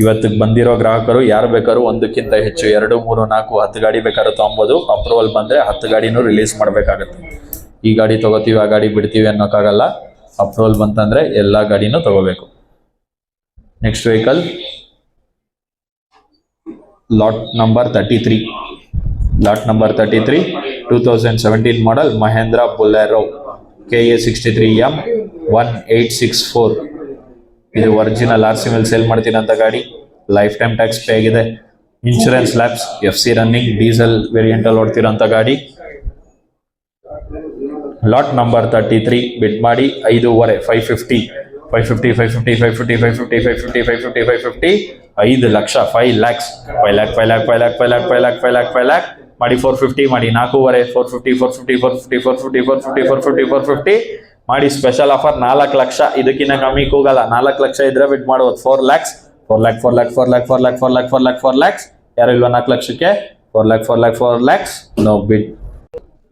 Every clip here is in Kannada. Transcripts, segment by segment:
ಇವತ್ತಿಗೆ ಬಂದಿರೋ ಗ್ರಾಹಕರು ಯಾರು ಬೇಕಾದ್ರೂ ಒಂದಕ್ಕಿಂತ ಹೆಚ್ಚು 2, 3, 4, 10 ಗಾಡಿ ಬೇಕಾದ್ರೂ ತೊಗೊಬೋದು. ಅಪ್ರೂವಲ್ ಬಂದರೆ 10 ಗಾಡಿನೂ ರಿಲೀಸ್ ಮಾಡಬೇಕಾಗತ್ತೆ. ಈ ಗಾಡಿ ತೊಗೋತೀವಿ ಆ ಗಾಡಿ ಬಿಡ್ತೀವಿ ಅನ್ನೋಕ್ಕಾಗಲ್ಲ. ಅಪ್ರೂವಲ್ ಬಂತಂದರೆ ಎಲ್ಲ ಗಾಡಿನೂ ತೊಗೋಬೇಕು. Next vehicle lot number 33. Lot number 33 2017 ಮಾಡಲ್ ಮಹೇಂದ್ರ ಬೊಲೆರೋ KA 63M 1864. ಇದು ಒರಿಜಿನಲ್ RC ಮೇಲೆ ಸೇಲ್ ಮಾಡ್ತೀನಂತ ಗಾಡಿ. ಲೈಫ್ ಟೈಮ್ ಟ್ಯಾಕ್ಸ್ ಪೇ ಆಗಿದೆ. Insurance labs, FC running, diesel variant ಅಲ್ಲಿ ಓಡ್ತಿರೋಂಥ ಗಾಡಿ. ಲಾಟ್ ನಂಬರ್ 33 ಬಿಡ್ ಮಾಡಿ 5.5 550 550 550 550 550 550 550 550 5 lakh 5 lakhs 5 lakh 5 lakh 5 lakh 5 lakh 5 lakh 5 lakh 5 lakh ಮಾಡಿ 450 ಮಾಡಿ 4.5 450 450 450 450 450 450 450 ಮಾಡಿ ಸ್ಪೆಷಲ್ ಆಫರ್ 4 ಲಕ್ಷ. ಇದಕ್ಕಿಂತ ಕಮ್ಮಿ ಕೂಗಲ್ಲ. 4 ಲಕ್ಷ ಇದ್ರೆ ಬಿಡ್ ಮಾಡುವುದು. 4 lakhs 4 lakh 4 lakh 4 lakh 4 lakh 4 lakh 4 lakh 4 lakhs. ಯಾರು ಇಲ್ವಾ 4 ಲಕ್ಷಕ್ಕೆ? 4 lakh 4 lakh 4 lakhs ನೋ ಬಿಡ್.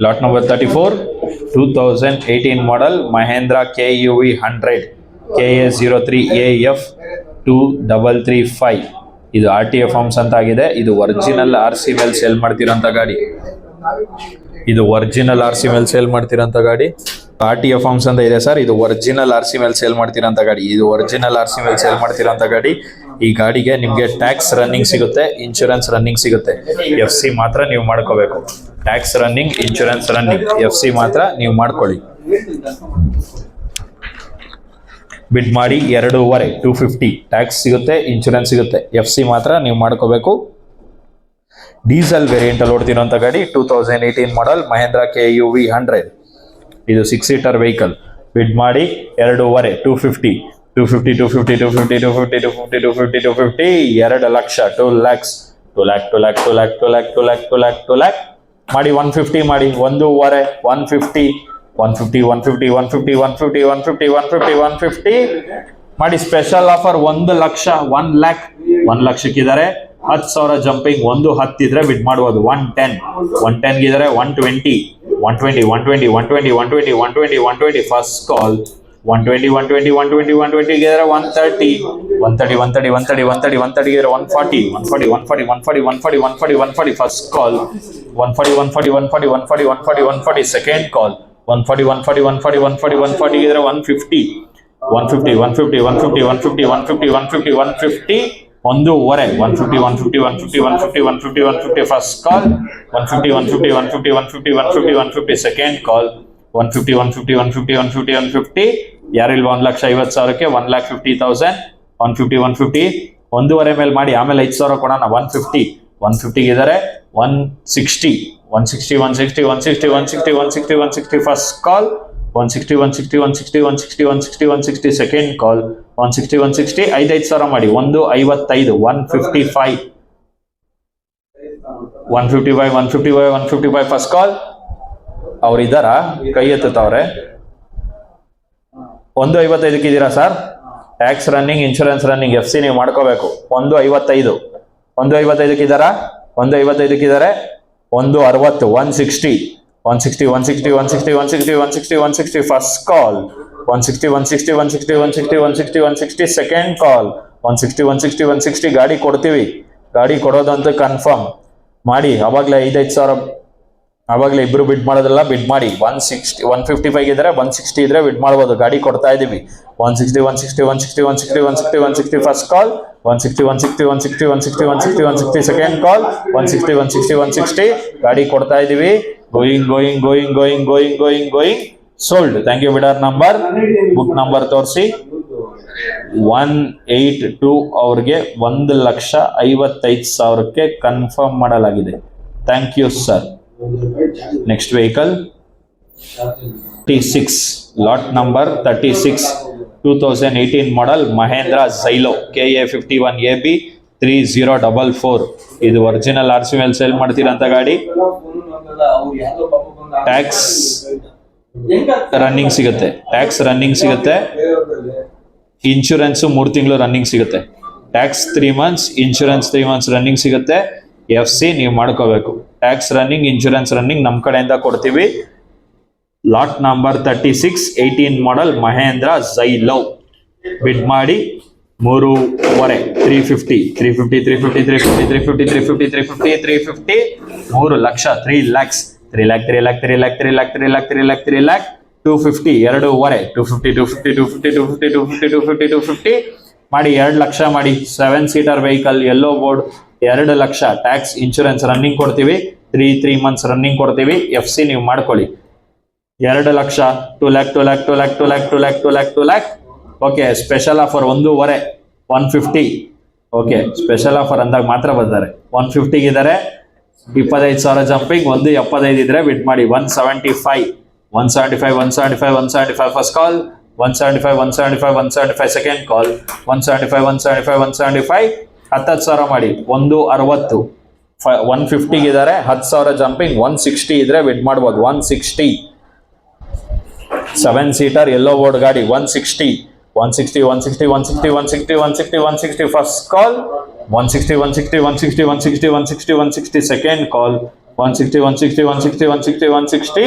Lot number 34 2018 model Mahendra KUV 100 KA 03AF 2335. ಇದು RTA ಫಾರ್ಮ್ಸ್ ಅಂತ ಆಗಿದೆ. ಇದು ಒರಿಜಿನಲ್ RC ಮೇಲೆ ಸೇಲ್ ಮಾಡ್ತಿರೋಂಥ ಗಾಡಿ. ಇದು ಒರಿಜಿನಲ್ RC ಮೇಲೆ ಸೇಲ್ ಮಾಡ್ತಿರೋಂಥ ಗಾಡಿ. RTA ಫಾರ್ಮ್ಸ್ ಅಂತ ಇದೆ ಸರ್. ಇದು ಒರಿಜಿನಲ್ RC ಮೇಲೆ ಸೇಲ್ ಮಾಡ್ತಿರೋಂಥ ಗಾಡಿ. ಇದು ಒರಿಜಿನಲ್ RC ಮೇಲೆ ಸೇಲ್ ಮಾಡ್ತಿರೋಂಥ ಗಾಡಿ. ಈ ಗಾಡಿಗೆ ನಿಮಗೆ ಟ್ಯಾಕ್ಸ್ ರನ್ನಿಂಗ್ ಸಿಗುತ್ತೆ, ಇನ್ಶೂರೆನ್ಸ್ ರನ್ನಿಂಗ್ ಸಿಗುತ್ತೆ. FC ಮಾತ್ರ ನೀವು ಮಾಡ್ಕೋಬೇಕು. Tax running, insurance running, FC ಮಾತ್ರ ನೀವು ಮಾಡ್ಕೊಳ್ಳಿ. ಬಿಡ್ ಮಾಡಿ 2.5 250. ಟ್ಯಾಕ್ಸ್ ಸಿಗುತ್ತೆ, ಇನ್ಶೂರೆನ್ಸ್ ಸಿಗುತ್ತೆ. FC ಮಾತ್ರ ನೀವು ಮಾಡ್ಕೋಬೇಕು. ಡೀಸೆಲ್ ವೇರಿಯಂಟ್ ಅಲ್ಲಿ ಓಡ್ತಿರೋಂಥ ಗಾಡಿ. 2018 ಮಾಡಲ್ ಮಹೇಂದ್ರ KUV 100. ಇದು 6 ಸೀಟರ್ ವೆಹಿಕಲ್. ಬಿಡ್ ಮಾಡಿ 2.5 250 250 250 250 250 250 250 250 2 lakh 2 lakhs 2 lakh 2 lakh 2 lakh 2 lakh 2 lakh 2 lakh 2 lakh ಮಾಡಿ 150 ಮಾಡಿ 1.5 150 150 150 150 150 150 150 150 ಮಾಡಿ special offer 1 lakh 1 lakh 1 ಲಕ್ಷಕ್ಕಿದ್ದಾರೆ. 10,000 jumping. 110 ಇದ್ರೆ ಬಿಡ್ ಮಾಡ್ಬೋದು. 110 110 ಗಿದ್ದಾರೆ. 120 120 120 120 120 120 120 first call. 120 120 120 120 ಗಿದ್ದಾರೆ. 130 130 130 130 130 130 ಗಿದ್ದಾರೆ. 140 140 140 140 140 140 140 first call. 140 140 140 140 140 140 second ಕಾಲ್. 140 140 140 140 140 ಗಿದ್ರೆ. 150 150 150 150 150 150 150 150 1.5 150 150 150 150 150 150 ಫಸ್ಟ್ ಕಾಲ್. 150 150 150 150 150 150 ಸೆಕೆಂಡ್ ಕಾಲ್. 150 150 150 150 150 ಯಾರಿಲ್ವಾ 1,50,000ಕ್ಕೆ 1,50,000 150 150 1.5 ಮೇಲೆ ಮಾಡಿ ಆಮೇಲೆ 5,000 ಕೊಡೋಣ. 150 150 ಗಿದ್ದಾರೆ. 160 160 160 160 160 160 160 ಫಸ್ಟ್ ಕಾಲ್. 160 160 160 160 160 160 ಸೆಕೆಂಡ್ ಕಾಲ್. 160 160 5,000 ಮಾಡಿ 155 155 155 155 155 ಫಸ್ಟ್ ಕಾಲ್. ಅವ್ರು ಇದ್ದಾರಾ? ಕೈ ಎತ್ತವ್ರೆ. 155ಕ್ಕೆ ಇದ್ದೀರಾ sir? Tax running, insurance running, FC ನೀವು ಮಾಡ್ಕೋಬೇಕು. 155 155ಕ್ಕೆ ಇದ್ದಾರಾ? 155ಕ್ಕೆ ಇದ್ದಾರೆ. 160 160 160 160 160 160 160 160 ಫಸ್ಟ್ ಕಾಲ್. 160 160 160 160 160 160 ಸೆಕೆಂಡ್ ಕಾಲ್. 160 160 160 ಗಾಡಿ ಕೊಡ್ತೀವಿ. ಗಾಡಿ ಕೊಡೋದಂತೂ ಕನ್ಫರ್ಮ್ ಮಾಡಿ. ಅವಾಗಲೇ 5,000 ಅವಾಗಲೇ ಇಬ್ರು ಬಿಡ್ ಮಾಡೋದಲ್ಲ. ಬಿಡ್ ಮಾಡಿ 160 155 ಇದ್ರೆ 160 ಇದ್ರೆ ಬಿಡ್ ಮಾಡ್ಬೋದು. ಗಾಡಿ ಕೊಡ್ತಾ ಇದೀವಿ. 160 160 160 160 160 160 ಫಸ್ಟ್ ಕಾಲ್. 160 160 160 160 160 160 ಸೆಕೆಂಡ್ ಕಾಲ್. 160 160 160 ಗಾಡಿ ಕೊಡ್ತಾ ಇದೀವಿ. Going going going going going going going sold. Thank you. Bidder number, book number ತೋರಿಸಿ. 182 ಅವ್ರಿಗೆ 1,55,000ಕ್ಕೆ ಕನ್ಫರ್ಮ್ ಮಾಡಲಾಗಿದೆ. Thank you sir. Next vehicle 36 lot number 36 2018 model Mahindra Xylo KA 51AB 3044. ಇದು ಒರಿಜಿನಲ್ RC ಮೇಲೆ ಸೇಲ್ ಮಾಡ್ತಿರೋಂಥ ಗಾಡಿ. ಟ್ಯಾಕ್ಸ್ ರನ್ನಿಂಗ್ ಸಿಗುತ್ತೆ. ಟ್ಯಾಕ್ಸ್ ರನ್ನಿಂಗ್ ಸಿಗುತ್ತೆ. ಇನ್ಶೂರೆನ್ಸ್ 3 ತಿಂಗಳು ರನ್ನಿಂಗ್ ಸಿಗುತ್ತೆ. Tax 3 months, insurance 3 months running ಸಿಗುತ್ತೆ. FC ನೀವು ಮಾಡ್ಕೋಬೇಕು. ಟ್ಯಾಕ್ಸ್ ರನ್ನಿಂಗ್, ಇನ್ಶೂರೆನ್ಸ್ ರನ್ನಿಂಗ್ ನಮ್ಮ ಕಡೆಯಿಂದ ಕೊಡ್ತೀವಿ. ಲಾಟ್ ನಂಬರ್ 36 18 ಮಾಡಲ್ ಮಹೇಂದ್ರ ಝೈಲೋ. ಬಿಡ್ ಮಾಡಿ 3.5 350 350 350 350 350 350 350 3 ಲಕ್ಷ 3 lakhs 3 lakh 3 lakh 3 lakh 3 lakh 3 lakh 3 lakh 3 lakh 250 ಎರಡೂವರೆ 250 250 250 250 250 250 ಮಾಡಿ 2 ಲಕ್ಷ ಮಾಡಿ 7 seater vehicle yellow board 2 lakh tax insurance running ಕೊಡ್ತೀವಿ 3 months ರನ್ನಿಂಗ್ ಕೊಡ್ತೀವಿ FC ನೀವು ಮಾಡ್ಕೊಳ್ಳಿ 2 lakh 2 lakh 2 lakh 2 lakh 2 lakh 2 lakh 2 lakh 2 lakh okay special offer 1.5 150 okay special offer ಅಂದಾಗ ಮಾತ್ರ ಬರ್ತಾರೆ 150 ಇದ್ದಾರೆ 25,000 ಜಂಪಿಂಗ್ 175 ಇದ್ರೆ ಬಿಟ್ ಮಾಡಿ 175 175 175 175 ಫಸ್ಟ್ ಕಾಲ್ 175 175 175 ಸೆಕೆಂಡ್ ಕಾಲ್ 175 175 175 10,000 ಮಾಡಿ 160 150 ಇದ್ದಾರೆ 10,000 ಜಂಪಿಂಗ್ 160 ಇದ್ರೆ ಬಿಟ್ ಮಾಡ್ಬೋದು 160 7 ಸೀಟರ್ ಯೆಲ್ಲೋ ಬೋರ್ಡ್ ಗಾಡಿ 160 160 160 160 160 160 160 ಫಸ್ಟ್ ಕಾಲ್ 160 160 160 160 160 160 ಸೆಕೆಂಡ್ ಕಾಲ್ 160 160 160 160 160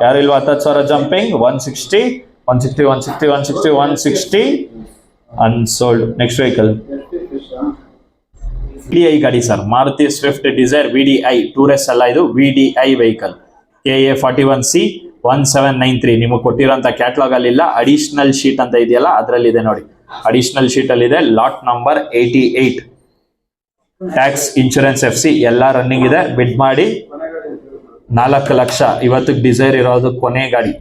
ಯಾರಿಲ್ವಾ 10,000 jumping 160 160 160 160 160 unsold next vehicle VDI ಗಾಡಿ sir Maruti Swift Dzire VDI ಟೂರೆಸ್ ಅಲ್ಲ ಇದು VDI ವೆಹಿಕಲ್ KA 41C 1793 ನಿಮಗೆ ಕೊಟ್ಟಿರೋಂಥ ಕ್ಯಾಟ್ಲಾಗ್ ಅಲ್ಲಿ ಇಲ್ಲ ಅಡಿಷನಲ್ ಶೀಟ್ ಅಂತ ಇದೆಯಲ್ಲ ಅದರಲ್ಲಿ ಇದೆ ನೋಡಿ ಅಡಿಷನಲ್ ಶೀಟ್ ಅಲ್ಲಿ ಇದೆ lot number 88 tax insurance FC ಎಲ್ಲ ರನ್ನಿಂಗ್ ಇದೆ ಬಿಡ್ ಮಾಡಿ 4 ಲಕ್ಷ ಇವತ್ತಿಗೆ ಡಿಸೈರ್ ಇರೋದು ಕೊನೆ ಗಾಡಿ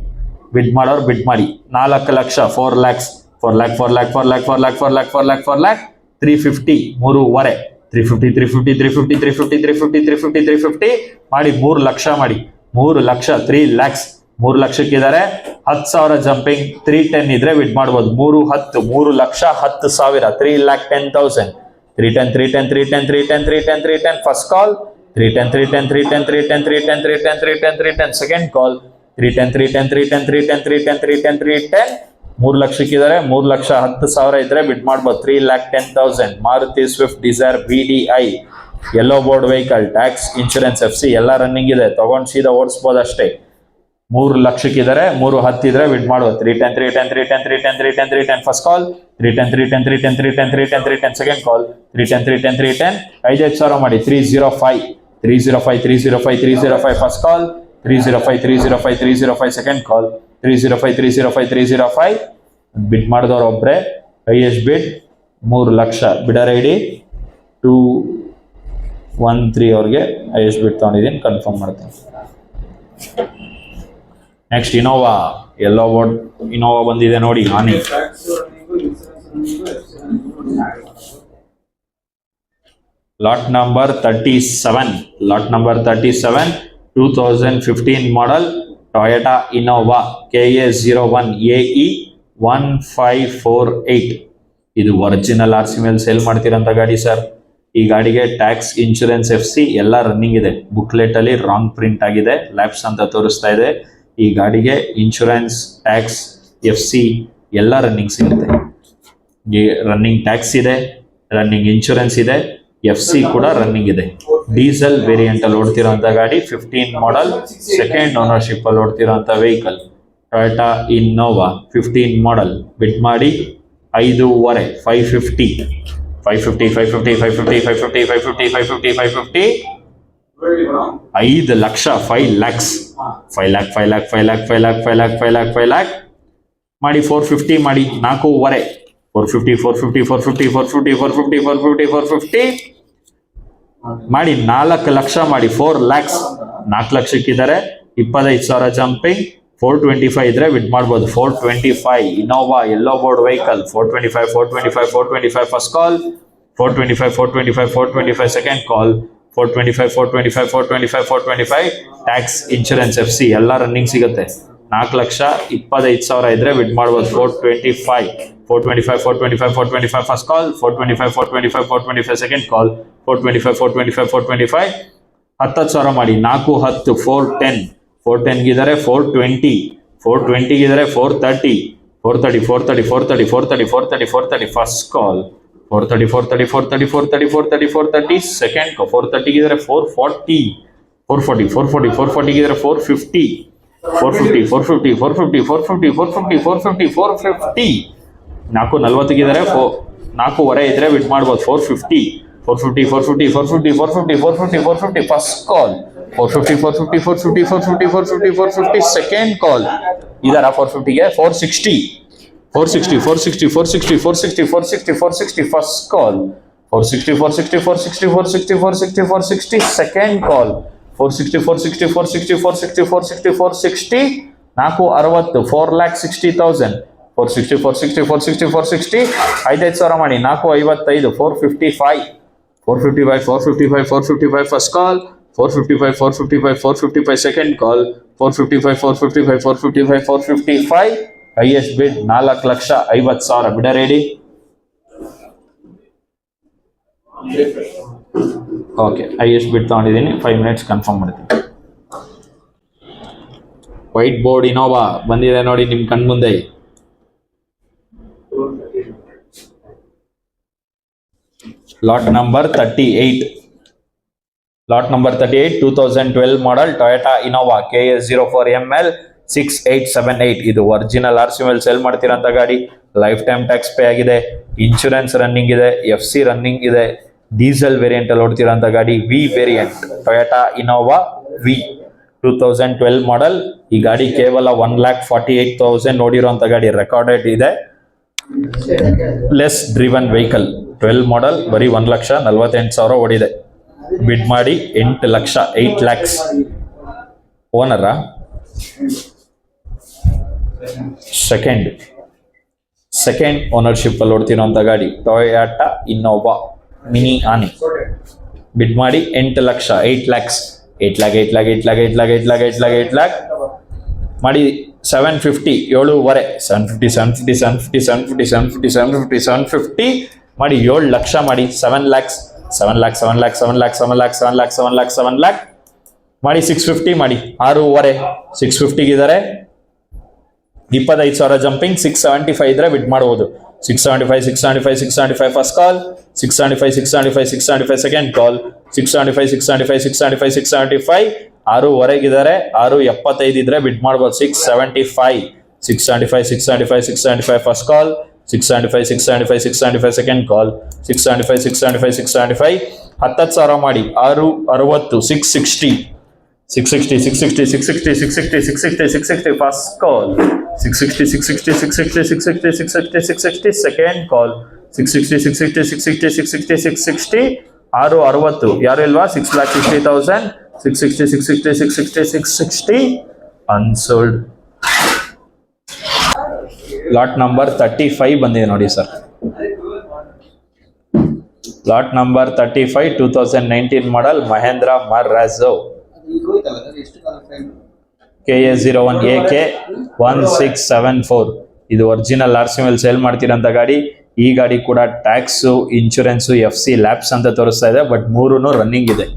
ಬಿಡ್ ಮಾಡೋರು ಬಿಡ್ ಮಾಡಿ 4 lakh 4 lakhs 4 lakh 4 lakh 4 lakh 4 lakh 4 lakh 4 lakh 4 lakh 350 3.5 350 350 350 350 350 350 350 ಮಾಡಿ 3 ಲಕ್ಷ ಮಾಡಿ 3 ಲಕ್ಷ 3 lakhs 3 ಲಕ್ಷಕ್ಕಿದ್ದಾರೆ 10,000 ಜಂಪಿಂಗ್ 310 ಇದ್ರೆ ಬಿಡ್ ಮಾಡ್ಬೋದು 3 lakh 10,000 3,10,000 310 310 310 310 310 first call 310 310 310 310 310 310 310 second call 310 310 310 310 310 310 3 ಲಕ್ಷಕ್ಕಿದ್ದಾರೆ 3 lakh 10,000 ಇದ್ರೆ ಬಿಡ್ ಮಾಡ್ಬೋದು 3,10,000 Maruti Swift Dzire VDI yellow board vehicle tax insurance FC ಎಲ್ಲ ರನ್ನಿಂಗ್ ಇದೆ ತಗೊಂಡು ಸೀದಾ ಓಡಿಸ್ಬೋದು ಅಷ್ಟೇ 3 ಲಕ್ಷಕ್ಕಿದ್ದಾರೆ 310 ಇದ್ರೆ ಬಿಡ್ ಮಾಡ್ಬೋದು 310 310 310 310 310 310 ಫಸ್ಟ್ ಕಾಲ್ 310 310 310 310 310 310 ಸೆಕೆಂಡ್ ಕಾಲ್ 310 310 310 5,000 ಮಾಡಿ 305 305 305 305 ಫಸ್ಟ್ ಕಾಲ್ 305 305 305 ಸೆಕೆಂಡ್ ಕಾಲ್ 305 305 305 ಬಿಡ್ ಮಾಡಿದವ್ರು ಒಬ್ರೆ ಹೈಯೆಸ್ಟ್ ಬಿಡ್ 3 ಲಕ್ಷ ಬಿಡರ್ ಐಡಿ 213 ಅವ್ರಿಗೆ ಹೈಯೆಸ್ಟ್ ಬಿಡ್ ತಗೊಂಡಿದ್ದೀನಿ ಕನ್ಫರ್ಮ್ ಮಾಡ್ತೀನಿ next Innova yellow board Innova ಬಂದಿದೆ ನೋಡಿ ಆನಿ lot number 37 lot number 37 2015 model Toyota Innova KA 01AE 1548 ಇದು ಒರಿಜಿನಲ್ RC ಮೇಲೆ ಸೇಲ್ ಮಾಡ್ತಿರೋಂಥ ಗಾಡಿ ಸರ್ ಈ ಗಾಡಿಗೆ ಟ್ಯಾಕ್ಸ್ ಇನ್ಶೂರೆನ್ಸ್ FC ಎಲ್ಲ ರನ್ನಿಂಗ್ ಇದೆ ಬುಕ್ಲೆಟ್ ಅಲ್ಲಿ ರಾಂಗ್ ಪ್ರಿಂಟ್ ಆಗಿದೆ ಲ್ಯಾಪ್ಸ್ ಅಂತ ತೋರಿಸ್ತಾ ಇದೆ ಈ ಗಾಡಿಗೆ ಇನ್ಶೂರೆನ್ಸ್ ಟ್ಯಾಕ್ಸ್ FC ಎಲ್ಲ ರನ್ನಿಂಗ್ ಸಿಗುತ್ತೆ ರನ್ನಿಂಗ್ ಟ್ಯಾಕ್ಸ್ ಇದೆ ರನ್ನಿಂಗ್ ಇನ್ಶೂರೆನ್ಸ್ ಇದೆ FC ಕೂಡ ರನ್ನಿಂಗ್ ಇದೆ ಡೀಸೆಲ್ ವೇರಿಯಂಟ್ ಅಲ್ಲಿ ಓಡ್ತಿರೋಂಥ ಗಾಡಿ 15 ಮಾಡೆಲ್ ಸೆಕೆಂಡ್ ಓನರ್ಶಿಪ್ ಅಲ್ಲಿ ಓಡ್ತಿರೋಂಥ ವೆಹಿಕಲ್ ಟೊಯೋಟಾ ಇನ್ನೋವಾ 15 ಮಾಡೆಲ್ ಬಿಡ್ ಮಾಡಿ 5.5 550 550 550 550 550 550 550 550 5 lakh 5 lakhs 5 lakh 5 lakh 5 lakh 5 lakh 5 lakh 5 lakh 5 lakh ಮಾಡಿ 450 ಮಾಡಿ 4.5 450 450 450 450 450 450 450 ಮಾಡಿ 4 ಲಕ್ಷ ಮಾಡಿ 4 lakhs 4 ಲಕ್ಷಕ್ಕಿದ್ದಾರೆ 25,000 ಜಂಪಿಂಗ್ 425 ಇದ್ರೆ ಬಿಡ್ ಮಾಡ್ಬೋದು 425 Innova yellow board vehicle 425 425 425 first call 425 425 425 second ಕಾಲ್ 425 425 425 425 ಟ್ಯಾಕ್ಸ್ ಇನ್ಶೂರೆನ್ಸ್ FC ಎಲ್ಲ ರನ್ನಿಂಗ್ ಸಿಗುತ್ತೆ 4 ಲಕ್ಷ 25,000 ಇದ್ರೆ ಬಿಡ್ ಮಾಡ್ಬೋದು 425 425 425 425 ಫಸ್ಟ್ ಕಾಲ್ 425 425 425 ಸೆಕೆಂಡ್ ಕಾಲ್ 425 425 425 10,000 ಮಾಡಿ 4 10 410 410 ಗಿದ್ದಾರೆ 420 420 ಗಿದ್ದಾರೆ 430 430 430 430 430 430 430 ಫಸ್ಟ್ ಕಾಲ್ 430 430 430 430 430 430 ಸೆಕೆಂಡ್ ಕಾಲ್ 430 ಗಿದ್ದಾರೆ 440 440 440 440 ಗಿದ್ದಾರೆ 450 450 450 450 450 450 450 450 440 ಗಿದ್ದಾರೆ 4:15 ಇದ್ರೆ ಬಿಡ್ ಮಾಡ್ಬೋದು. 450 450 450 450 450 450 450 ಫಸ್ಟ್ ಕಾಲ್. 450 450 450 450 450 450 ಸೆಕೆಂಡ್ ಕಾಲ್. ಇದರ 450ಗೆ 460 460 460 460 460 460 460 ಫಸ್ಟ್ ಕಾಲ್. 460 460 460 460 460 460 ಸೆಕೆಂಡ್ ಕಾಲ್. 460 460 460 460 460 460 460 4,60,000. 460 460 460 460 5,000 ಮಾಡಿ. 455 455 455 455 455 ಫಸ್ಟ್ ಕಾಲ್. 455 455 455 ಸೆಕೆಂಡ್ ಕಾಲ್. 455 455 455 455 ಹೈಯೆಸ್ಟ್ ಬಿಡ್ 4,50,000. ಬಿಡ ರೆಡಿ. ಓಕೆ, ಹೈಯೆಸ್ಟ್ ಬಿಡ್ ತಗೊಂಡಿದ್ದೀನಿ. 5 ಮಿನಿಟ್ಸ್ ಕನ್ಫರ್ಮ್ ಮಾಡ್ತೀನಿ. ವೈಟ್ ಬೋರ್ಡ್ ಇನೋವಾ ಬಂದಿದೆ ನೋಡಿ ನಿಮ್ ಕಣ್ಮುಂದೆ. Lot number 38 2012 model Toyota Innova KA04ML 6878. ಇದು ಒರಿಜಿನಲ್ RC ಮೇಲೆ ಸೇಲ್ ಮಾಡ್ತಿರೋಂಥ ಗಾಡಿ. ಲೈಫ್ ಟೈಮ್ ಟ್ಯಾಕ್ಸ್ ಪೇ ಆಗಿದೆ, ಇನ್ಶೂರೆನ್ಸ್ ರನ್ನಿಂಗ್ ಇದೆ, FC ರನ್ನಿಂಗ್ ಇದೆ. ಡೀಸೆಲ್ ವೇರಿಯಂಟ್ ಅಲ್ಲಿ ಓಡ್ತಿರೋಂಥ ಗಾಡಿ, V variant Toyota Innova V 2012 model. ಈ ಗಾಡಿ ಕೇವಲ 1,48,000 ನೋಡಿರೋಂಥ ಗಾಡಿ. ರೆಕಾರ್ಡೆಡ್ ಇದೆ, ಲೆಸ್ ಡ್ರಿವನ್ ವೆಹಿಕಲ್. 12 ಮಾಡೆಲ್, ಬರೀ 1,48,000 ಓಡಿದೆ. ಬಿಡ್ ಮಾಡಿ 8 ಲಕ್ಷ 8 ಲ್ಯಾಕ್ಸ್. ಓನರ ಸೆಕೆಂಡ್ ಓನರ್ಶಿಪ್ ಅಲ್ಲಿ ಓಡ್ತಿರೋಂಥ ಗಾಡಿ ಟೊಯೋಟಾ ಇನೋವಾ ಮಿನಿ ಆನೆ. ಬಿಡ್ ಮಾಡಿ 8 lakh 8 lakhs. 8 lac 8 lac 8 lac 8 lac 8 lac 8 lac 8 lac ಮಾಡಿ. 750 7.5 750 750 750 750 750 750 750 ಮಾಡಿ 7 ಲಕ್ಷ ಮಾಡಿ. 7 lakhs 7 lac 7 lac 7 lac 7 lac 7 lac 7 lac 7 lac ಮಾಡಿ. 650 ಮಾಡಿ. 6.5 650 ಇದ್ದಾರೆ. 25,000 ಜಂಪಿಂಗ್. 675 ಇದ್ರೆ ಬಿಡ್ ಮಾಡ್ಬೋದು. 675 675 675 ಫಸ್ಟ್ ಕಾಲ್. 675 675 675 ಸೆಕೆಂಡ್ ಕಾಲ್. 675 675 675 675 6.5 ಇದ್ದಾರೆ. 6.75 ಇದ್ರೆ ಬಿಡ್ ಮಾಡ್ಬೋದು. 675 675 675 675 ಫಸ್ಟ್ ಕಾಲ್. 675 675 675 ಸೆಕೆಂಡ್ ಕಾಲ್. 675 675 675 10,000 ಮಾಡಿ. 660 660 660 660 660 660 660 660 ಫಸ್ಟ್ ಕಾಲ್. 660 660 660 660 660 660 ಸೆಕೆಂಡ್ ಕಾಲ್. 660 660 660 660 660 660 ಯಾರು ಇಲ್ವಾ? 6,60,000 660 660 660 660 ಅನ್ಸೋಲ್ಡ್. ಲಾಟ್ ನಂಬರ್ 35 ಬಂದಿದೆ ನೋಡಿ ಸರ್. Lot number 35 2019 model Mahindra Marazzo KA01AK 1674. ಇದು ಒರಿಜಿನಲ್ RC ಮೇಲೆ ಸೇಲ್ ಮಾಡ್ತಿರೋಂಥ ಗಾಡಿ. ಈ ಗಾಡಿ ಕೂಡ ಟ್ಯಾಕ್ಸು, ಇನ್ಶೂರೆನ್ಸು, FC ಲ್ಯಾಪ್ಸ್ ಅಂತ ತೋರಿಸ್ತಾ ಇದೆ. ಬಟ್ 3 ರನ್ನಿಂಗ್ ಇದೆ.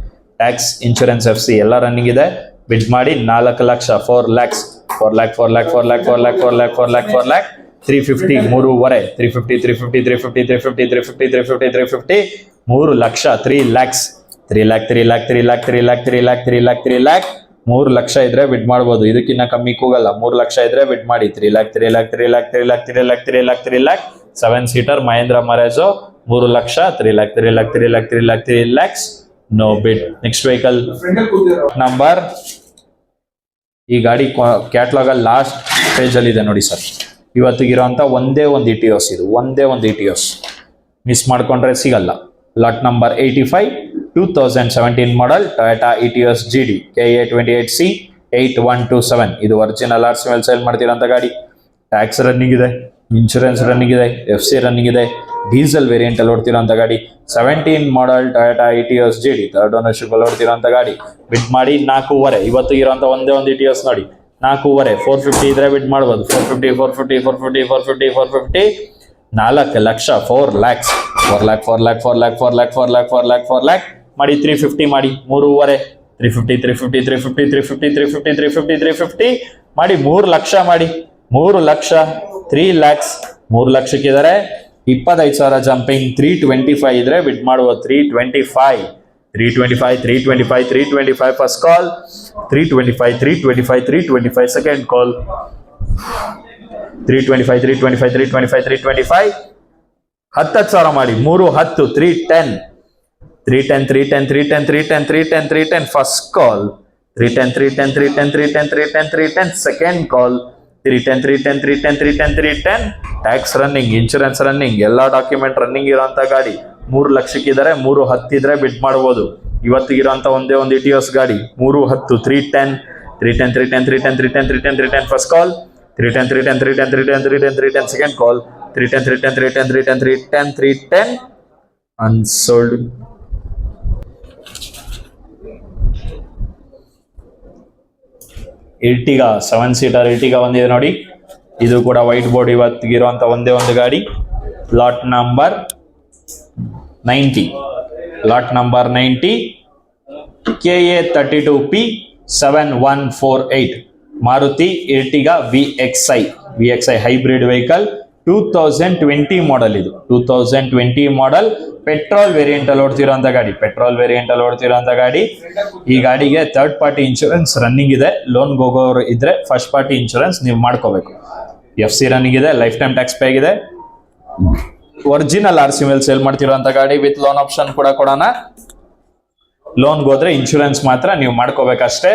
ಟ್ಯಾಕ್ಸ್, ಇನ್ಶೂರೆನ್ಸ್, FC ಎಲ್ಲ ರನ್ನಿಂಗ್ ಇದೆ. ಬಿಡ್ ಮಾಡಿ 4 lakh 4 lakhs 4 lac 4 lac 4 lac 4 lac 4 lac 4 lac 4 lac 350 3.5 350 350 350 350 350 350 350 3 ಲಕ್ಷ 3 ಲ್ಯಾಕ್ಸ್ 3 ಲ್ಯಾಕ್ 3 ಲ್ಯಾಕ್ 3 ಲ್ಯಾಕ್ 3 ಲ್ಯಾಕ್ 3 ಲ್ಯಾಕ್ 3 ಲ್ಯಾಕ್ 3 ಲ್ಯಾಕ್ 3 ಲಕ್ಷ ಇದ್ರೆ ಬಿಡ್ ಮಾಡ್ಬೋದು. ಇದಕ್ಕಿನ್ನ ಕಮ್ಮಿ ಕೂಗಲ್ಲ. 3 ಲಕ್ಷ ಇದ್ರೆ ಬಿಡ್ ಮಾಡಿ. 3 ಲ್ಯಾಕ್ 3 ಲ್ಯಾಕ್ 3 ಲ್ಯಾಕ್ 3 ಲ್ಯಾಕ್ 3 ಲ್ಯಾಕ್ 3 ಲ್ಯಾಕ್ 3 ಲ್ಯಾಕ್ 7 ಸೀಟರ್ ಮಹೇಂದ್ರ ಮರೇಜೋ 3 ಲಕ್ಷ 3 lakh 3 lakh 3 lakh 3 lakh 3 lakhs no bid. Next vehicle number. ಈ ಗಾಡಿ ಕ್ಯಾಟ್ಲಾಗ್ ಅಲ್ಲಿ ಲಾಸ್ಟ್ ಪೇಜ್ ಅಲ್ಲಿ ಇದೆ ನೋಡಿ ಸರ್. ಇವತ್ತಿಗಿರೋಂಥ ಒಂದೇ ಒಂದು ಇಟಿಯೋಸ್. ಇದು ಒಂದೇ ಒಂದು ಇಟಿಯೋಸ್. ಮಿಸ್ ಮಾಡ್ಕೊಂಡ್ರೆ ಸಿಗಲ್ಲ. Lot number 85 2017 model Toyota Etios GD KA28C 8127. ಇದು ಒರಿಜಿನಲ್ RC ಮೇಲೆ ಸೇಲ್ ಮಾಡ್ತಿರೋಂಥ ಗಾಡಿ. ಟ್ಯಾಕ್ಸ್ ರನ್ನಿಂಗ್ ಇದೆ, ಇನ್ಶೂರೆನ್ಸ್ ರನ್ನಿಂಗ್ ಇದೆ, FC ರನ್ನಿಂಗ್ ಇದೆ. ಡೀಸೆಲ್ ವೇರಿಯಂಟ್ ಅಲ್ಲಿ ಓಡ್ತಿರೋಂಥ ಗಾಡಿ. 17 model Toyota Etios GD third ownership ಅಲ್ಲಿ ಓಡ್ತಿರೋಂಥ ಗಾಡಿ. ಬಿಡ್ ಮಾಡಿ 4.5. ಇವತ್ತು ಇರೋಂಥ ಒಂದೇ ಒಂದು ಇಟಿಯೋಸ್ ನೋಡಿ. 4.5 450 ಇದ್ರೆ ಬಿಡ್ ಮಾಡ್ಬೋದು. 450 450 450 450 450 4 lakh 4 lakhs 4 lac 4 lac 4 lac 4 lac 4 lac 4 lac 4 lac ಮಾಡಿ. 350 ಮಾಡಿ. 3.5 350 350 350 350 350 350 350 ಮಾಡಿ. 3 ಲಕ್ಷ ಮಾಡಿ. 3 ಲಕ್ಷ 3 ಲ್ಯಾಕ್ಸ್ 3 ಲಕ್ಷಕ್ಕಿದ್ದಾರೆ. 25,000 ಜಂಪಿಂಗ್. 325 ಇದ್ರೆ ಬಿಡ್ ಮಾಡುವ. 325 325 325 325 ಫಸ್ಟ್ ಕಾಲ್. 325 325 325 ಸೆಕೆಂಡ್ ಕಾಲ್. 325 325 325 325 10 ಸಾವಿರ ಮಾಡಿ 310 310 310 310 310 310 310 first call 310 310 310 310 310 second call 310 310 310 310 tax running, insurance running, ಎಲ್ಲಾ ಡಾಕ್ಯುಮೆಂಟ್ ರನ್ನಿಂಗ್ ಇರೋಂಥ ಗಾಡಿ 3 ಲಕ್ಷಕ್ಕಿದ್ದಾರೆ. 310 ಇದ್ರೆ ಬಿಡ್ ಮಾಡ್ಬೋದು. ಇವತ್ತಿಗಿರೋಂಥ ಒಂದೇ ಒಂದು ಇಟಿಯೋಸ್ ಗಾಡಿ 310 310 310 310 310 310 310 first call 310 310 310 310 310 310 second call 310 310 310 310 310 unsold. Ertiga 7 seater Ertiga ಬಂದಿದೆ ನೋಡಿ. ಇದು ಕೂಡ ವೈಟ್ ಬೋರ್ಡ್ ಇವತ್ತಿಗಿರುವಂತ ಒಂದೇ ಒಂದು ಗಾಡಿ. Lot number 90 KA32P 7148 Maruti Ertiga VXI hybrid vehicle 2020 model. ಇದು 2020 ಮಾಡೆಲ್ ಪೆಟ್ರೋಲ್ ವೇರಿಯಂಟ್ ಅಲ್ಲಿ ಓಡ್ತಿರೋಂಥ ಗಾಡಿ. ಈ ಗಾಡಿಗೆ ಥರ್ಡ್ ಪಾರ್ಟಿ ಇನ್ಶೂರೆನ್ಸ್ ರನ್ನಿಂಗ್ ಇದೆ. ಲೋನ್ ಹೋಗೋರು ಇದ್ರೆ ಫಸ್ಟ್ ಪಾರ್ಟಿ ಇನ್ಶೂರೆನ್ಸ್ ನೀವು ಮಾಡ್ಕೋಬೇಕು. FC ರನ್ನಿಂಗ್ ಇದೆ, ಲೈಫ್ ಟೈಮ್ ಟ್ಯಾಕ್ಸ್ ಪೇ ಆಗಿದೆ. ಒರಿಜಿನಲ್ RC ಮೇಲೆ ಸೇಲ್ ಮಾಡ್ತಿರೋಂಥ ಗಾಡಿ ವಿತ್ ಲೋನ್ ಆಪ್ಷನ್ ಕೂಡ ಕೊಡೋಣ. ಲೋನ್ ಹೋದ್ರೆ ಇನ್ಶೂರೆನ್ಸ್ ಮಾತ್ರ ನೀವು ಮಾಡ್ಕೋಬೇಕಷ್ಟೇ.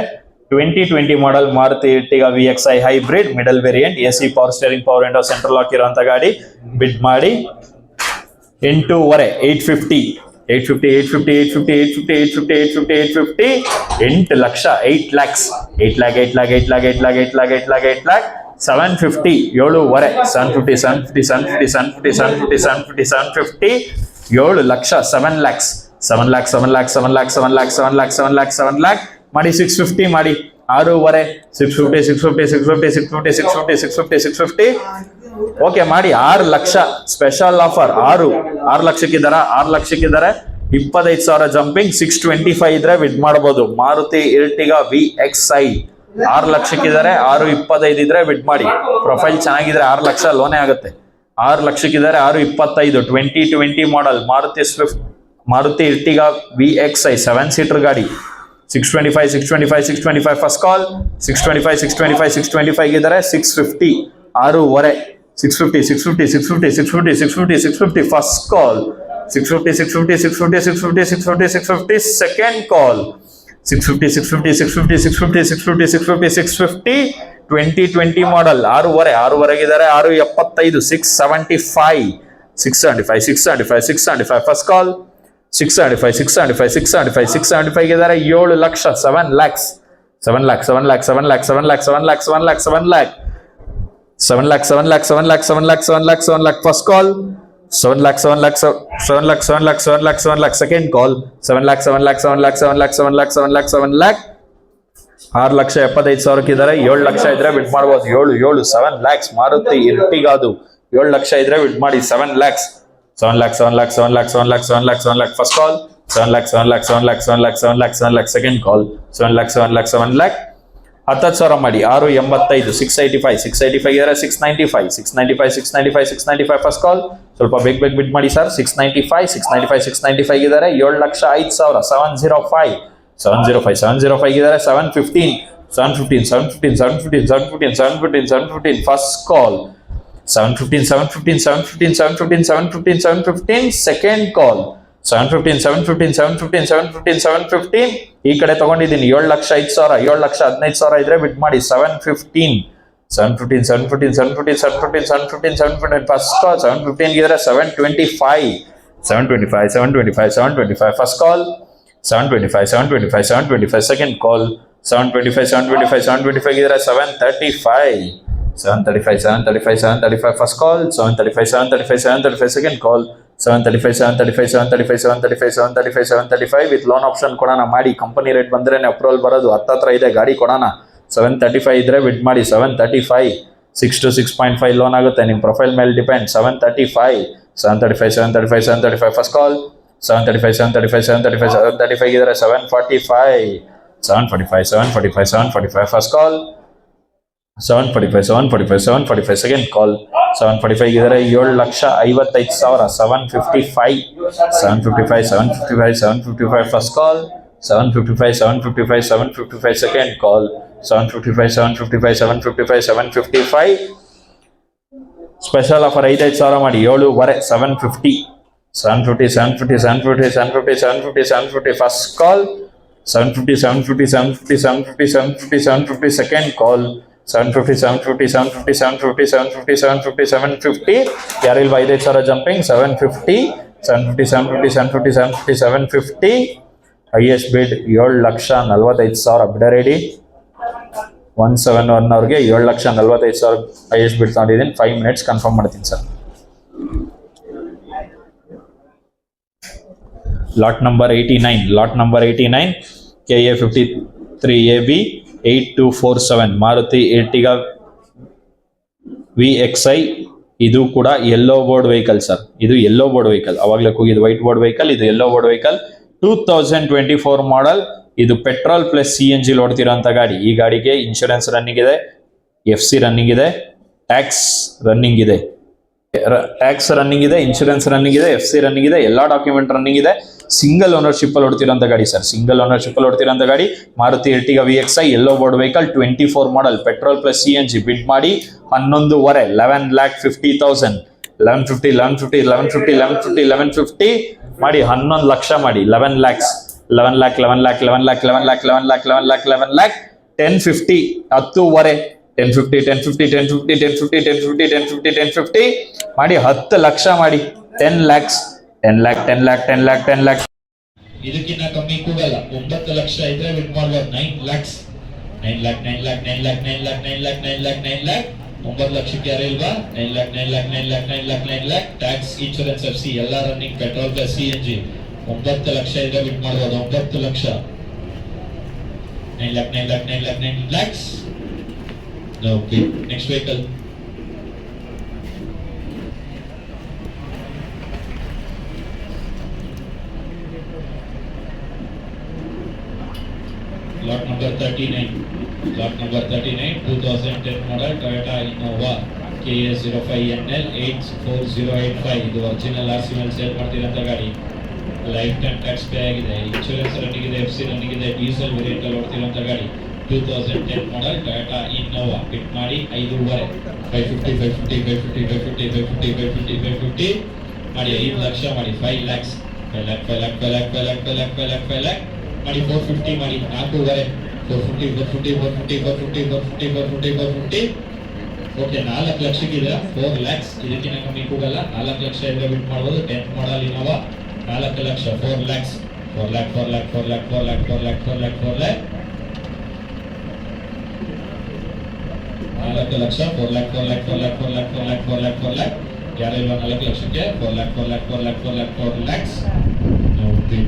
2020 model Maruti Ertiga VXI hybrid middle variant, AC power steering, power window, central lock ಇರುವಂತ ಗಾಡಿ. ಬಿಡ್ ಮಾಡಿ 8,500 850 850 850 850 850 850 850 8 lakh 8 lakhs 8 lakh 8 lakh 8 lakh 8 lakh 8 lakh 8 lakh 8 lakh 750 7,500 750 750 750 750 750 750 7 lakh 7 lakhs 7 lakh 7 lakh 7 lakh 7 lakh 7 lakh 7 lakh 7 lakh ಮಾಡಿ 650 ಮಾಡಿ 6,500 650 650 650 650 650 650 650 ಓಕೆ ಮಾಡಿ 6 ಲಕ್ಷ ಸ್ಪೆಷಲ್ ಆಫರ್. 6 ಲಕ್ಷಕ್ಕಿದ್ದಾರೆ 25,000 ಜಂಪಿಂಗ್ 625 ಇದ್ರೆ ವಿಡ್ ಮಾಡಬಹುದು. ಮಾರುತಿ ಇರ್ಟಿಗಾ VXI 6 ಲಕ್ಷಕ್ಕಿದ್ದಾರೆ 625 ಇದ್ರೆ ವಿಡ್ ಮಾಡಿ. ಪ್ರೊಫೈಲ್ ಚೆನ್ನಾಗಿದ್ರೆ 6 ಲಕ್ಷ ಲೋನೇ ಆಗುತ್ತೆ. 6 ಲಕ್ಷಕ್ಕಿದ್ದಾರೆ 625 2020 model Maruti Ertiga VXI 7 seater ಗಾಡಿ. 625 ಫಸ್ಟ್ ಕಾಲ್ 625 ಇದ್ದಾರೆ 650 6,500 650 ಫಸ್ಟ್ ಕಾಲ್ 650 ಸೆಕೆಂಡ್ ಕಾಲ್ 650 2020 ಮಾಡೆಲ್ 6,500 ಇದ್ದಾರೆ 675 675 ಫಸ್ಟ್ ಕಾಲ್ 675 ಇದ್ದಾರೆ 7 lakh 7 lakhs 7 lakh 7 lakh 7 lakh 7 lakh 7 lakh 7 lakh 7 lakh 7 lakh 7 lakh 7 lakh 7 lakh 7 lakh 7 lakh first call 7 lakh 7 lakh 7 lakh 7 lakh 7 lakh 7 lakh second call 7 lakh 7 lakh 7 lakh 7 lakh 7 lakh 7 lakh 7 lakh 6 lakh 75,000 ಇದ್ದಾರೆ 7 ಲಕ್ಷ ಇದ್ರೆ ಬಿಡ್ ಮಾಡಬಹುದು. 7 lakhs ಮಾರುತಿ ಇರ್ಟಿಗಾದು 7 ಲಕ್ಷ ಇದ್ರೆ ಬಿಡ್ ಮಾಡಿ 7 lakhs 7 lakh 7 lakh 7 lakh 7 lakh 7 lakh 7 lakh first call 7 lakh 7 lakh 7 lakh 7 lakh 7 lakh 7 lakh second call 7 lakh 7 lakh 7 lakh 10,000 ಮಾಡಿ 685 685 ಇದ್ರೆ 695 ಫಸ್ಟ್ ಕಾಲ್ ಸ್ವಲ್ಪ ಬೇಗ ಬಿಡ್ ಮಾಡಿ ಸರ್. 695 ಇದ್ದಾರೆ 7 ಲಕ್ಷ 5,000 705 ಇದ್ದಾರೆ 715 ಫಸ್ಟ್ ಕಾಲ್ 715 ಸೆಕೆಂಡ್ ಕಾಲ್ 715 ಈ ಕಡೆ ತಗೊಂಡಿದ್ದೀನಿ 7 ಲಕ್ಷ 5,000 7 ಲಕ್ಷ 15,000 ಇದ್ರೆ ಬಿಟ್ ಮಾಡಿ 715 ಫಸ್ಟ್ ಕಾಲ್ 715 ಇದ್ರೆ 725 ಫಸ್ಟ್ ಕಾಲ್ 725 ಸೆಕೆಂಡ್ ಕಾಲ್ 725 ಇದ್ರೆ 735 first call 735 second call 735 with loan option ಕೊಡೋಣ ಮಾಡಿ. ಕಂಪನಿ ರೇಟ್ ಬಂದ್ರೆ ಅಪ್ರೂವಲ್ ಬರೋದು ಹತ್ರ ಇದೆ ಗಾಡಿ ಕೊಡೋಣ. 735 ಇದ್ರೆ ಬಿಡ್ ಮಾಡಿ 735 6 to 6.5 ಲೋನ್ ಆಗುತ್ತೆ ನಿಮ್ಮ ಪ್ರೊಫೈಲ್ ಮೇಲೆ ಡಿಪೆಂಡ್. 735 ಫಸ್ಟ್ ಕಾಲ್ 735 ಇದ್ರೆ 745 ಫಸ್ಟ್ ಕಾಲ್ 745 ಸೆಕೆಂಡ್ ಕಾಲ್ 745 ಇದ್ದಾರೆ 7 ಲಕ್ಷ 55,000 755 ಫಸ್ಟ್ ಕಾಲ್ 755 ಸೆಕೆಂಡ್ ಕಾಲ್ 755 ಸ್ಪೆಷಲ್ ಆಫರ್ 5,000 ಮಾಡಿ 7,500 750 750 750 750 750 750 750 ಫಸ್ಟ್ ಕಾಲ್ 750 750 750 750 750 750 ಸೆಕೆಂಡ್ ಕಾಲ್ 750 750 750 750 750 750 750 ಯಾರಿಲ್ವಾ 5,000 ಜಂಪಿಂಗ್ 750 750 750 750 750 750 ಹೈಯೆಸ್ಟ್ ಬಿಡ್ 7,45,000 ಬಿಡ ರೆಡಿ 171 ಅವ್ರಿಗೆ 7,45,000 ಹೈಯೆಸ್ಟ್ ಬಿಡ್ ತಗೊಂಡಿದ್ದೀನಿ 5 ಮಿನಿಟ್ಸ್ ಕನ್ಫರ್ಮ್ ಮಾಡ್ತೀನಿ sir. Lot number 89 KA 53AB 8247 Maruti Ertiga VXI. ಇದು ಕೂಡ ಯೆಲ್ಲೋ ಬೋರ್ಡ್ ವೆಹಿಕಲ್ ಸರ್, ಇದು ಯೆಲ್ಲೋ ಬೋರ್ಡ್ ವೆಹಿಕಲ್, ಅವಾಗಲೇ ಕೂಗಿದ್ದು ವೈಟ್ ಬೋರ್ಡ್ ವೆಹಿಕಲ್, ಇದು ಯೆಲ್ಲೋ ಬೋರ್ಡ್ ವೆಹಿಕಲ್ 2024 ಮಾಡಲ್. ಇದು ಪೆಟ್ರೋಲ್ ಪ್ಲಸ್ CNG ಓಡ್ತಿರೋಂಥ ಗಾಡಿ. ಈ ಗಾಡಿಗೆ ಇನ್ಶೂರೆನ್ಸ್ ರನ್ನಿಂಗ್ ಇದೆ, FC ರನ್ನಿಂಗ್ ಇದೆ, ಟ್ಯಾಕ್ಸ್ ರನ್ನಿಂಗ್ ಇದೆ, ಇನ್ಶೂರೆನ್ಸ್ ರನ್ನಿಂಗ್ ಇದೆ, FC ರನ್ನಿಂಗ್ ಇದೆ, ಎಲ್ಲಾ ಡಾಕ್ಯುಮೆಂಟ್ ರನ್ನಿಂಗ್ ಇದೆ. ಸಿಂಗಲ್ ಓನರ್ಶಿಪ್ ಅಲ್ಲಿ ಓಡ್ತಿರೋಂಥ ಗಾಡಿ ಸರ್, ಸಿಂಗಲ್ ಓನರ್ಶಿಪ್ ಅಲ್ಲಿ ಓಡ್ತಿರೋಂಥ ಗಾಡಿ Maruti Ertiga VXI yellow board vehicle 24 ಮಾಡಲ್ ಪೆಟ್ರೋಲ್ ಪ್ಲಸ್ CNG. ಬಿಡ್ ಮಾಡಿ 11,500 11,50,000 1150 1150 1150 1150 1150 ಮಾಡಿ 11 ಲಕ್ಷ ಮಾಡಿ 11 lakhs 11 lakh 11 lakh 11 lakh 11 lakh 11 lakh 11 lakh 11 lakh 1050 10,500 1050 1050 1050 1050 1050 1050 1050 ಮಾಡಿ 10 ಲಕ್ಷ ಮಾಡಿ 10 lakhs 10 lakh 10 lakh 10 lakh 10 lakh. ಇದಕ್ಕಿಂತ ಕಮ್ಮಿ ಕೂಗಲ್ಲ. 9 ಲಕ್ಷ ಇದ್ರೆ ವಿನ್ ಮಾಡ್ಬೋದು. 9 lakhs 9 lakh 9 lakh 9 lakh 9 lakh 9 lakh 9 lakh 9 lakh 9 ಲಕ್ಷಕ್ಕೆ ಯಾರು ಇಲ್ವಾ? 9 lakh 9 lakh 9 lakh 9 lakh 9 lakh tax insurance FC ಎಲ್ಲ running petrol plus CNG 9 lakh ಇದ್ರೆ ವಿನ್ ಮಾಡ್ಬೋದು. 9 lakh 9 lakh 9 lakh 9 lakh 9 lakhs. Okay, next vehicle lot number 39 2010 model Toyota Innova KA 05NL 84085. ಇದು ಒರಿಜಿನಲ್ RC ಮೇಲೆ ಸೇಲ್ ಮಾಡ್ತಿರೋಂಥ ಗಾಡಿ. ಲೈಫ್ ಟೈಮ್ ಟ್ಯಾಕ್ಸ್ ಪೇ ಆಗಿದೆ, ಇನ್ಶೂರೆನ್ಸ್ ರನ್ನಿಂಗ್ ಇದೆ, FC ರನ್ನಿಂಗ್ ಇದೆ, ಡೀಸೆಲ್ ವೇರಿಯಂಟ್ ಅಲ್ಲಿ ಓಡ್ತಿರೋಂಥ ಗಾಡಿ 2010 model Toyota Innova. ಬಿಟ್ ಮಾಡಿ 5,500 550 550 550 550 550 550 550 ಮಾಡಿ 5 ಲಕ್ಷ ಮಾಡಿ 5 lakhs 5 lakh 5 lakh 5 lakh 5 lakh 5 lakh 5 lakh 5 lakh ಮಾಡಿ 450 ಮಾಡಿ 4,500 450 450 450 450 450 450 ಓಕೆ 4 ಲಕ್ಷಕ್ಕಿದೆ 4 lakhs. ಇದಕ್ಕಿಂತ ಕಮ್ಮಿ ಕೂಗಲ್ಲ. 4 ಲಕ್ಷ ಇದ್ರೆ ಬಿಟ್ ಮಾಡ್ಬೋದು. 10th ಮಾಡಲ್ Innova 4 lakh 4 lakhs 4 lakh 4 lakh 4 lakh 4 lakh 4 lakh 4 lakh 4 lakh 4 lakh 4 lakh 4 lakh 4 lakh 4 lakh 4 lakh 4 lakh 4 lakh ಯಾರು ಇಲ್ವಾ? 4 ಲಕ್ಷಕ್ಕೆ 4 lakh 4 lakh 4 lakh 4 lakh 4 lakhs. Okay